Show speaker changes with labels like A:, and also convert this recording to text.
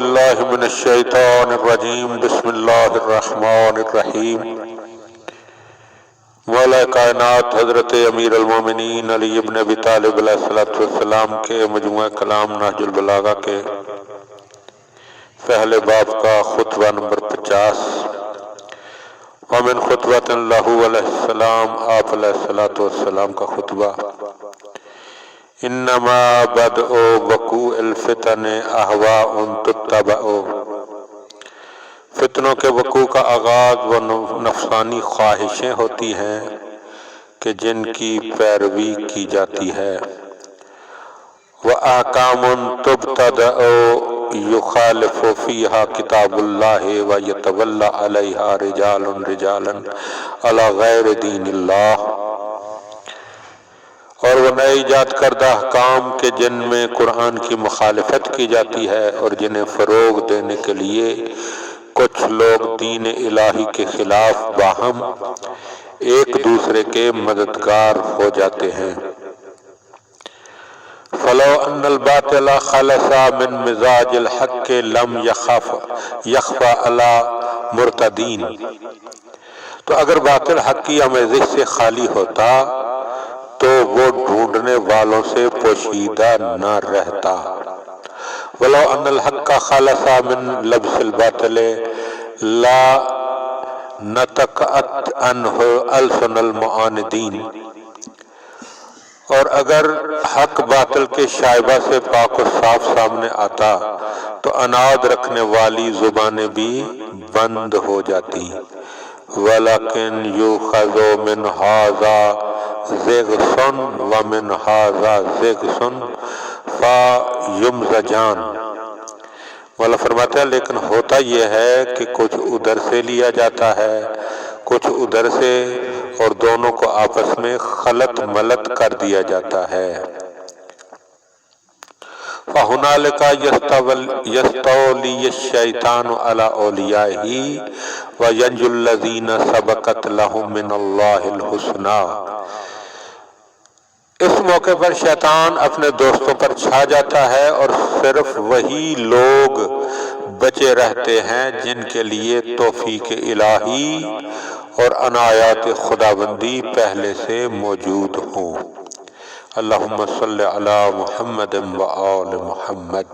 A: باللہ من الشیطان الرجیم بسم اللہ الرحمن الرحیم۔ مولا کائنات حضرت امیر المومنین علی ابن ابی طالب علیہ السلام کے مجموعہ کلام نہج البلاغہ کے پہلے باب کا خطبہ نمبر 50 ومن خطبۃ اللہ علیہ السلام، آپ علیہ السلام کا خطبہ۔ انما بدء وقوع الفتن اہواء تتبع، فتنوں کے وقوع کا آغاز وہ نفسانی خواہشیں ہوتی ہیں کہ جن کی پیروی کی جاتی ہے۔ وَأَحْكَامٌ تُبْتَدَأُ يُخَالِفُ فِيهَا کتاب اللہ وَيَتَوَلَّى عَلَيْهَا رِجَالٌ عَلَى غَيْرِ دِينِ اللہ، اور وہ نئے ایجاد کردہ احکام کے جن میں قرآن کی مخالفت کی جاتی ہے اور جنہیں فروغ دینے کے لیے کچھ لوگ دین الہی کے خلاف باہم ایک دوسرے کے مددگار ہو جاتے ہیں۔ فلو ان الباطل خلص من مزاج الحق لم یخفى علی مرتدین، تو اگر باطل حق کی آمیزش سے خالی ہوتا تو وہ ڈھونڈنے والوں سے پوشیدہ نہ رہتا۔ ولو ان الحق خلص من لبس الباطل لا نطقت عنہ السن المعاندین، اور اگر حق باطل کے شائبہ سے پاک و صاف سامنے آتا تو عناد رکھنے والی زبانیں بھی بند ہو جاتی۔ وَلَكِنْ يُؤْخَذُ مِنْ هَذَا زِغْصٌ وَمِنْ هَذَا زِغْصٌ فَيُمْزَجَانِ، مولا فرماتے ہیں لیکن ہوتا یہ ہے کہ کچھ ادھر سے لیا جاتا ہے کچھ ادھر سے، اور دونوں کو آپس میں خلط ملط کر دیا جاتا ہے۔ فَهُنَالِكَ يَسْتَوْلِي الشَّيْطَانُ عَلَى أَوْلِيَائِهِ وَيَنْجُو الَّذِينَ سَبَقَتْ لَهُم مِّنَ اللَّهِ الْحُسْنَىٰ، اس موقع پر شیطان اپنے دوستوں پر چھا جاتا ہے اور صرف وہی لوگ بچے رہتے ہیں جن کے لیے توفیق الہی اور عنایات خداوندی پہلے سے موجود ہوں۔ اللہم صلی علی محمد و آل محمد۔